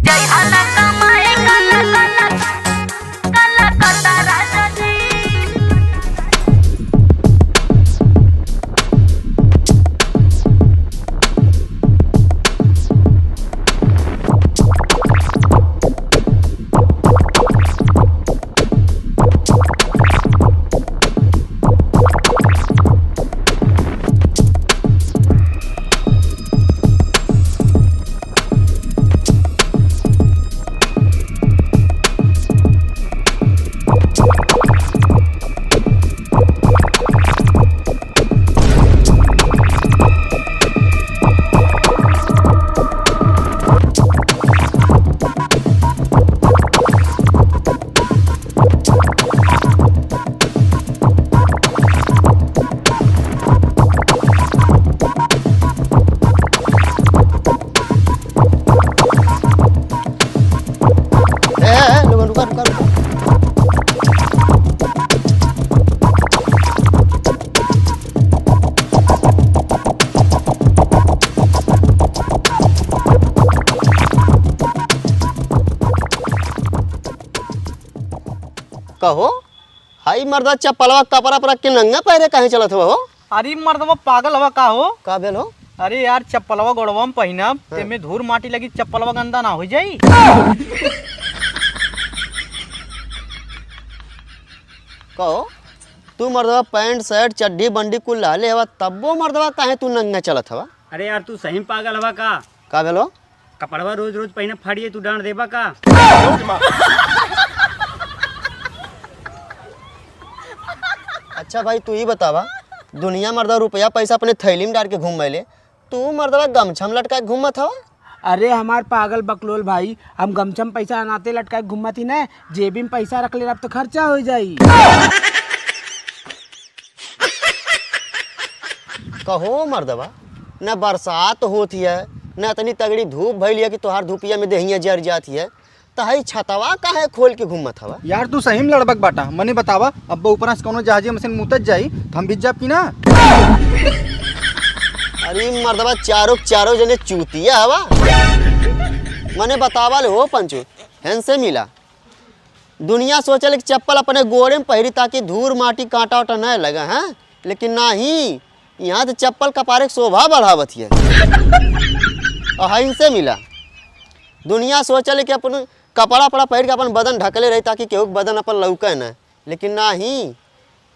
जय हला कमाए काला काला काला काला राजा जी। कहो हाई मर्दा चप्पलवा कपड़ा पर के नंगा पैरे कहीं चलत हो? अरे मर्दवा पागल हवा का हो? का बेल हो? अरे यार चप्पलवा गोड़वा में पहिनब तेमे धूल माटी लगी चप्पलवा गंदा ना हो जाई। कहो तू मर्दवा पैंट शर्ट चड्डी बंडी कुल लाले हवा तब्बो मर्दवा काहे तू नंगा चलत हवा? अरे यार तू सही पागल हवा का बेल हो? कपड़वा रोज रोज पहिने फाड़िए तू डांट देबा का? अच्छा भाई तू ही बतावा, दुनिया मर्दवा रुपया पैसा अपने थैली में डाल के घूम ले, तू मर्दवा गमछा में लटका के घूमत हवा? अरे हमार पागल बकलोल भाई, हम गमछा में पैसा अनाते लटका के घूमत ही ना, जेबी में पैसा रख ले अब तो खर्चा हो जाई। कहो मर्दवा न बरसात होती है न इतनी तगड़ी धूप भइल है कि तोहार धूपिया में देहिया जर जाती है, तही छतवा काहे खोल के घूमत हवा? यार तू सही में लड़बक बाटा, मने बतावा अब ऊपर से कोनो जहाजी मशीन मुतज जाई तो हम भिज जाब की ना? अरे मर्दवा चारों जने चूतिया हवा। मने बतावा ले हो पंचू हेन से मिला दुनिया सोचल कि चप्पल अपने गोड़े में पहरी ताकि धूल माटी कांटा वाटा न लगा है, लेकिन नहीं, यहाँ तो चप्पल कपारे की शोभा बढ़ावत है। इनसे मिला दुनिया सोचल कि अपन कपड़ा पड़ा पहन के अपन बदन ढकले रही ताकि केहू के बदन अपन लौके न, लेकिन नहीं,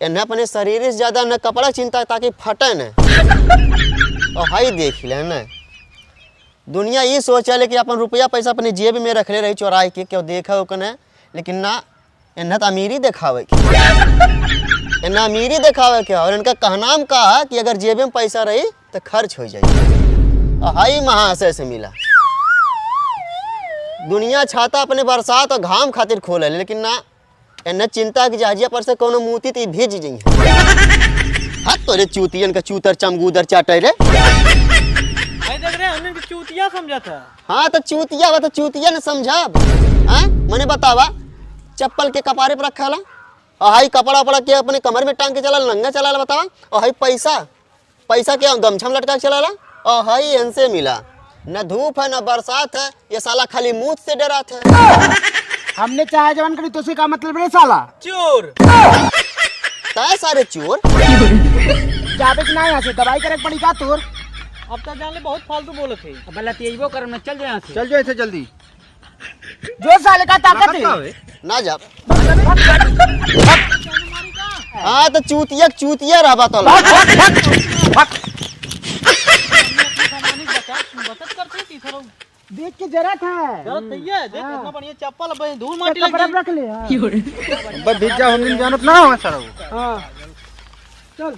इन्हें अपने शरीर से ज़्यादा न कपड़ा चिंता ताकि फटे न। और हाई देख ले न दुनिया ये सोचल कि अपन रुपया पैसा अपने जेब में रखले रही चोराई के क्यों देखा कने, लेकिन ना, इन्हें तो अमीरी दिखावे के, इन्हें अमीरी दिखावे के। और इनका कहनाम कहा कि अगर जेब में पैसा रही तो खर्च हो जाए। और हाई महाशय से मिला दुनिया छाता अपने बरसात और घाम खातिर खोले, लेकिन ना, इन्हें चिंता की जहाजिया पर से कोनो मूती ती भेज जाइए। हाँ तोरे चूतियन का चूतर चमगूदर चाटे रे। देख रहे हमने चूतिया समझा था। हाँ तो चूतिया बा तो चूतिया न समझाब। हाँ मने बतावा चप्पल के कपारे पर रखा ला और हाई कपड़ा वपड़ा के अपने कमर में टांग के चला नंगा चला बतावा, और हाई पैसा के गमछा में लटका के चला ला, और हाई इनसे मिला न धूप है न बरसात है, ये साला खाली मुंह से डरात है। हमने चाहे जवान करी तो से का मतलब रे साला? चोर तय सारे चोर जाबे कि ना यहाँ से दवाई करे पड़ी का तोर? अब तक जान ले बहुत फालतू बोले थे। अब लतियबो करम न चल जा यहाँ से। चल जाओ ऐसे जल्दी। जो साले का ताकत है ना जा। हाँ तो चूतिया रहा तो देख के जरूरत है। देख कितना बढ़िया चप्पल अब धूल माटी कपड़ा लगी। रख ले। हाँ। बस भिज जा, हम दिन जानत ना हो सर। हाँ चल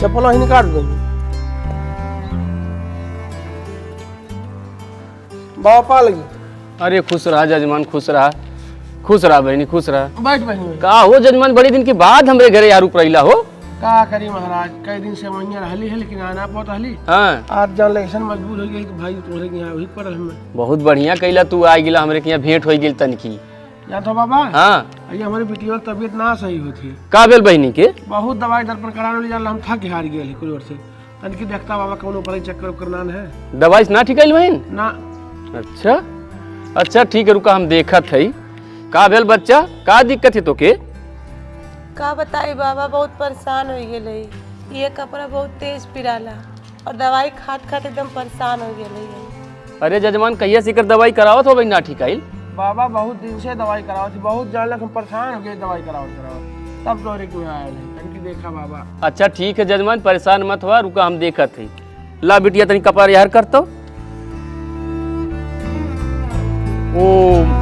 चप्पल वहीं काट दो। बाबा पा लगी। अरे खुश रहा जजमान, खुश रहा बहनी, खुश रहा। बैठ बहनी। का हो जजमान, बड़ी दिन के बाद हमरे घरे यार उपरैला हो? का करी महाराज, कई दिन से वहीं रहली है लेकिन आना बहुत रहली। हाँ आज जान लेसन मजबूर हो गई कि भाई तुम्हारे के यहाँ वही पड़ल हमें। बहुत बढ़िया कैला तू आ गिला, हमरे के यहाँ भेंट हो गेल तनकी। या तो बाबा हाँ ये हमारी बिटिया की तबीयत ना सही होती, का भेल बहनी के? बहुत दवाई दर्पण कराने ले जाला, हम थक हार गए कुछ वर्ष से। तनिक देखता बाबा कौन ऊपर चक्कर करना है दवाई से ना ठीक है बहन? ना। अच्छा अच्छा ठीक है, रुका हम देखत है। का भेल बच्चा, का दिक्कत है तो के? का बताई बाबा, बहुत परेशान हो गए। ये कपड़ा बहुत तेज पिराला और दवाई खात खात एकदम परेशान हो गए। अरे जजमान कहिया से कर दवाई करावत हो भाई ना ठीक आइल? बाबा बहुत दिन से दवाई करावत थी, बहुत जानलक हम परेशान हो गए दवाई करावत तब तोरे को आयल है। तनिक देखा बाबा। अच्छा ठीक है जजमान, परेशान मत हुआ, रुका हम देखत है। ला बिटिया तनी कपार यार करतो। ओम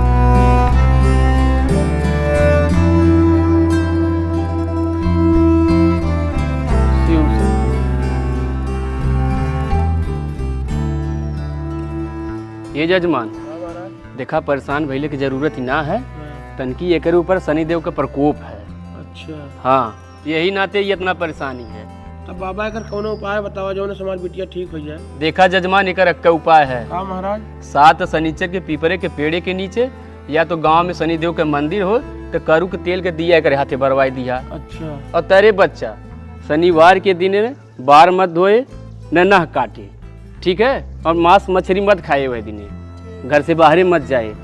ये जजमान देखा, परेशान भइले की जरूरत ही ना है, तनकी एकर ऊपर शनिदेव का प्रकोप है। अच्छा हाँ यही नाते ये इतना परेशानी है। अब बाबा अगर कोनो उपाय बताओ जो हमारी बिटिया ठीक हो जाए। देखा जजमान, एकर अक्का उपाय है। का महाराज? 7 शनिचर के पीपरे के पेड़े के नीचे या तो गांव में शनिदेव के मंदिर हो तो करू के तेल के दिया करे हाथे बरवाई दिया। अच्छा। और तेरे बच्चा शनिवार के दिन बार मत धोए न नह काटे, ठीक है? और मांस मछली मत खाए हुए दिन, घर से बाहर मत जाए,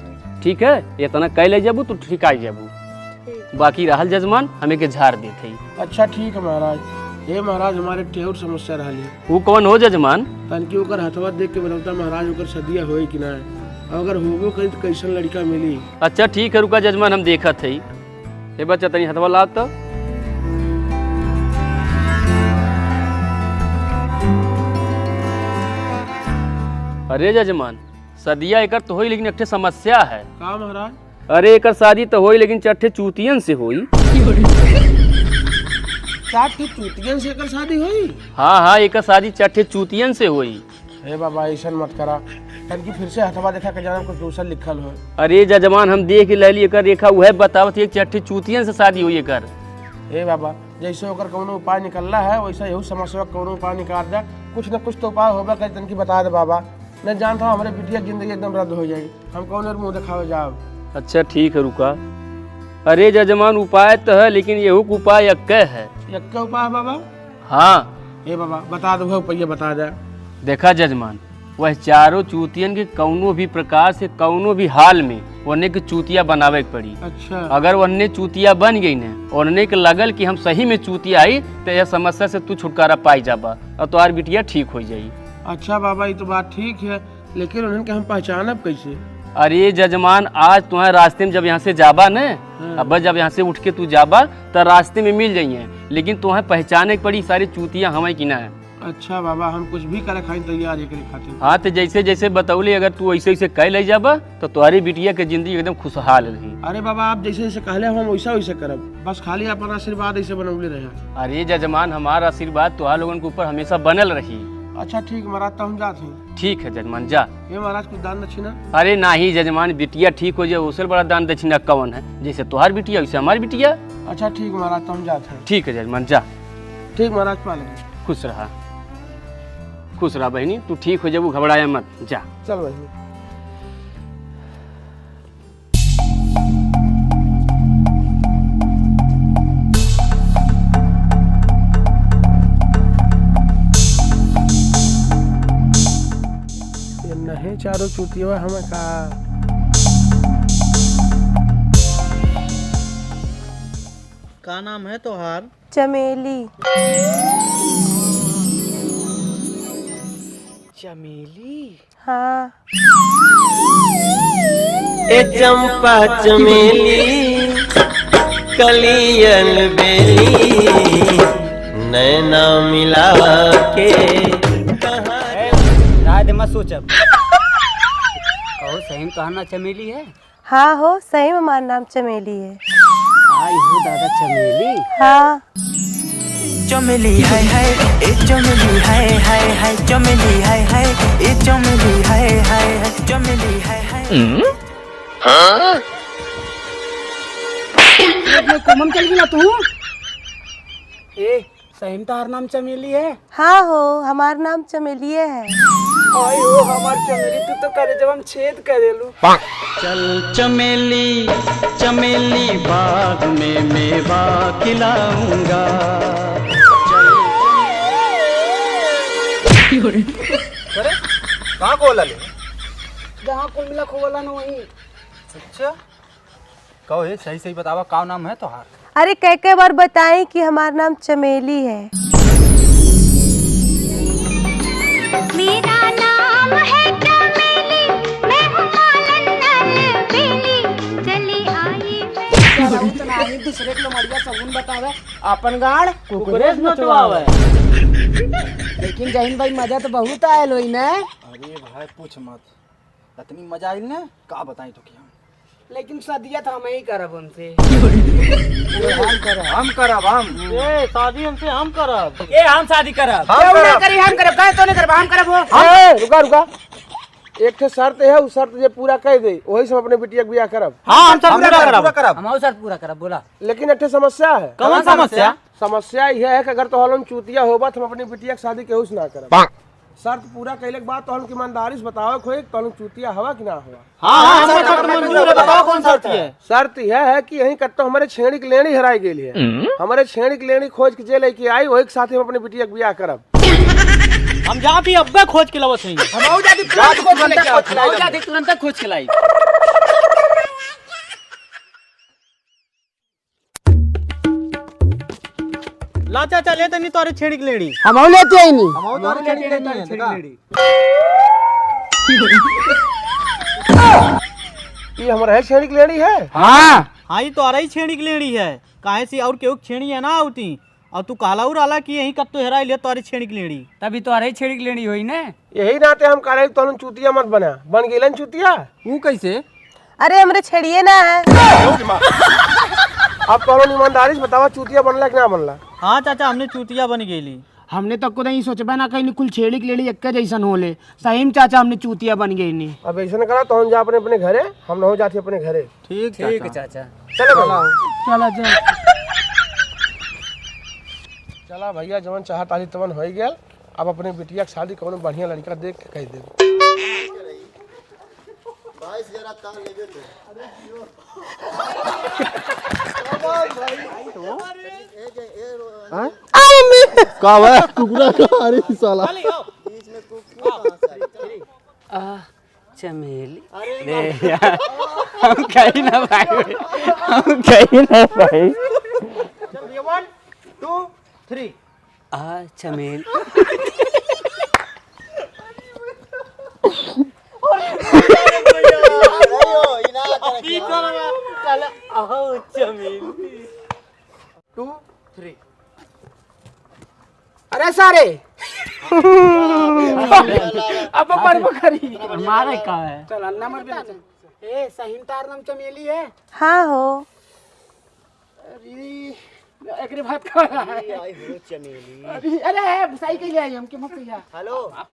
ठीक है? इतना कह ले जाबू तो ठीक आ जाबू। बाकी रहल जजमान हमें के झाड़ देते ही। अच्छा ठीक है महाराज। हे महाराज, हमारे टेहर समस्या रही। वो कौन हो जजमान? तनकी ओकर हथवा देख के बताता महाराज ओकर सदिया होई कि ना, अगर होबो करी तो कैसन लड़का मिली। अच्छा ठीक है, रुका जजमान हम देखत है। हे बच्चा तनी हथवा लाव तो। अरे जजमान, सदिया एकर तो होई लेकिन एक समस्या है। का महाराज? अरे एकर शादी तो होई लेकिन चट्ठे चूतियन से होई। चाटे चूतियन से एकर शादी हुई? हाँ एकर शादी चट्ठे चूतियन से होई। हे बाबा ऐसा मत करा, तनकी फिर से हथवा देखा के जाना कुछ दूसरा लिखल हो। अरे जजमान हम देख लेली एकर रेखा वह बतावत एक चट्ठे चूतियन से शादी हुई एकर। हे बाबा, जैसे ओकर कोनो उपाय निकलना है वैसा यहू समस्या कोनो उपाय निकाल दे। कुछ न कुछ तो उपाय होगा, कहीं तनकी बता दे बाबा। मैं जानता हूँ हमारे बिटिया की जिंदगी एकदम रद्द हो जाएगी, हम कौन और मुँह दिखावे जाओ। अच्छा ठीक है, रुका। अरे जजमान उपाय तो है लेकिन यहू उपाय अक्के है। यक्का उपाय बाबा? हाँ। हे बाबा बता दो, उपाय बता दे। देखा जजमान, वह चारों चूतियन के कौनो भी प्रकार से कौनो भी हाल में उन्हें के चूतिया बनावे के पड़ी। अच्छा। अगर उन्हें चूतिया बन गई न, उन्हें के लगल कि हम सही में चूतिया आई तो यह समस्या से तू छुटकारा पाई जाबा और तुम्हारी बिटिया ठीक हो जाई। अच्छा बाबा, ये तो बात ठीक है, लेकिन उन्हें के हम पहचानब कैसे? अरे जजमान, आज तुम्हारे रास्ते में जब यहाँ से जाबा न, अब जब यहाँ से उठ के तू जाबा तो रास्ते में मिल जाइए, लेकिन तुम्हें पहचाने की पड़ी सारी चूतिया हमें कि ना है। अच्छा बाबा, हम कुछ भी करे खाई तैयार है खातिर। हाँ तो जैसे जैसे बतौली अगर तू ऐसे ऐसे कह ले जाबा तो तुम्हारी बिटिया की जिंदगी एकदम खुशहाल रही। अरे बाबा, आप जैसे जैसे कहले हम वैसा वैसे करब, बस खाली अपना आशीर्वाद ऐसे बनौले रहे। अरे जजमान, हमारा आशीर्वाद तुम्हारे लोगों के ऊपर हमेशा बनल रही। अच्छा ठीक महाराज, तो हम जाते हैं। ठीक है जजमान, जा। ये महाराज कुछ दान दक्षिणा? अरे नहीं जजमान, बिटिया ठीक हो जाए उससे बड़ा दान दक्षिणा कौन है? जैसे तुम्हारी बिटिया वैसे हमारी बिटिया। अच्छा ठीक महाराज, तो हम जाते हैं। ठीक है जजमान, जा। ठीक महाराज, पाले। खुश रहा, खुश रहा बहनी, तू ठीक हो जाए, घबराया मत, जा। चल बहनी। नहीं चारों चूतिया हमें का। का नाम है तोहार? चमेली। चमेली? हाँ। ए चंपा चमेली कलियन बेली नैना मिला के मत सोचब। कहो सही में कहना चमेली है? हाँ हो, सही में हमारा नाम चमेली है। आई हो दादा चमेली? हाँ। चमेली हाय हाय ए चमेली हाय हाय हाय चमेली हाय हाय ए चमेली हाय हाय हाय चमेली हाय हाय। हाँ? कोमम चल गया तू? ए सही में तार नाम चमेली है? हाँ हो, हमार नाम चमेलिए है। आई हो हमार चमेली, तू तो करे जब हम छेद करेलू। चल चमेली चमेली बाग में मेवा खिलाऊंगा। अरे कहाँ को ले? जहाँ कुल मिला खोला ना वहीं। अच्छा कहो ये सही सही बतावा का नाम है तोहार? अरे कई बार बताएं कि हमारा नाम चमेली है। मेरा नाम है चमेली, मैं हूँ मालन बेली, चली आई मैं। दूसरे के मरिया सगुन बतावे, अपन गाड़ कुकरेश नचवावे। लेकिन जहीन भाई मजा तो बहुत आयल हुई ना। अरे भाई पूछ मत, इतनी मजा आई ना का बताई तो क्या। लेकिन सदिया तो हम ही करब उनसे। हम करब हम। ए शादी हमसे हम करब। हम शादी करब। हम करब। करी हम करब, कहे तो नहीं करब, हम करब। ए, रुका रुका, एक ठे शर्त है, उस शर्त जे पूरा कर दे वही से हम अपने बिटिया के बियाह करब। हाँ हम सब पूरा पूरा करब। करब। हम सर पूरा करब। बोला लेकिन एक ठे समस्या है। कौन समस्या? समस्या यह है कि अगर तो हम चूतिया होबा तो हम अपनी बिटिया की शादी केहू से ना करब। शर्त पूरा कैले के बाद तो हम ईमानदारी से बताओ खोई तो हम चूतिया हवा कि ना हवा। हाँ हमारे शर्त मंजूर है, बताओ कौन शर्त है? शर्त यह है कि यही कत्तो हमारे छेड़ी की लेनी हराई गई है। हमारे छेड़ी की लेनी खोज के जे लेके आई वही के साथ हम अपनी बिटिया के बियाह करब। हम जहाँ भी अब्बे खोज के लावत हई। हम जाती तुरंत खोज के लाई। ला चाचा ले तनी तोरे छेड़ी के लेड़ी। हम लेते ही नहीं। हम तो छेड़ी लेते हैं देखा। ये हमारा है छेड़ी की लेनी है। हाँ हाँ, ये तोरा ही छेड़ी के लेड़ी है। काहे से और केहू छेड़ी है ना आउती। और तू काला उराला कि यही कब तो हेराई ले तोरे छेड़ी के लेड़ी। तभी तो अरे छेड़ी की लेनी हुई ना। यही नाते हम कह रहे तो हम चूतिया मत बना, बन गेलन चूतिया। वो कैसे? अरे हमरे छेड़िए ना है। अब तो हम ईमानदारी से बतावा चूतिया बनला कि ना बनला। हाँ चाचा हमने चूतिया बन गेली। हमने तो खुद ही सोचबा ना कहीं कुल छेड़ी के लेड़ी एक जैसन होले। सही में चाचा हमने चूतिया बन गई नहीं। अब ऐसा करा तो हम जा अपने अपने घरे, हम न हो जाते अपने घरे। ठीक ठीक है चाचा। चलो भला चला जा। चला भैया, जवन चाह ताली तवन हो गया। अब अपने बिटिया की शादी कौन बढ़िया लड़का देख के कह दे। का हुआ कुकुरा का? अरे साला चमेली अरे यार, हम कहीं ना भाई, हम कहीं ना भाई। 1 2 3 चमेली चमेली 2 3। अरे सारे अब पर बकरी हमारे का है। चल अन्ना मर भी। ए सही में तार नाम चमेली है? हाँ हो। अरे एकरे बात कर रहा है। चमेली। अरे सही कह लिया हम के मत कहिया। हेलो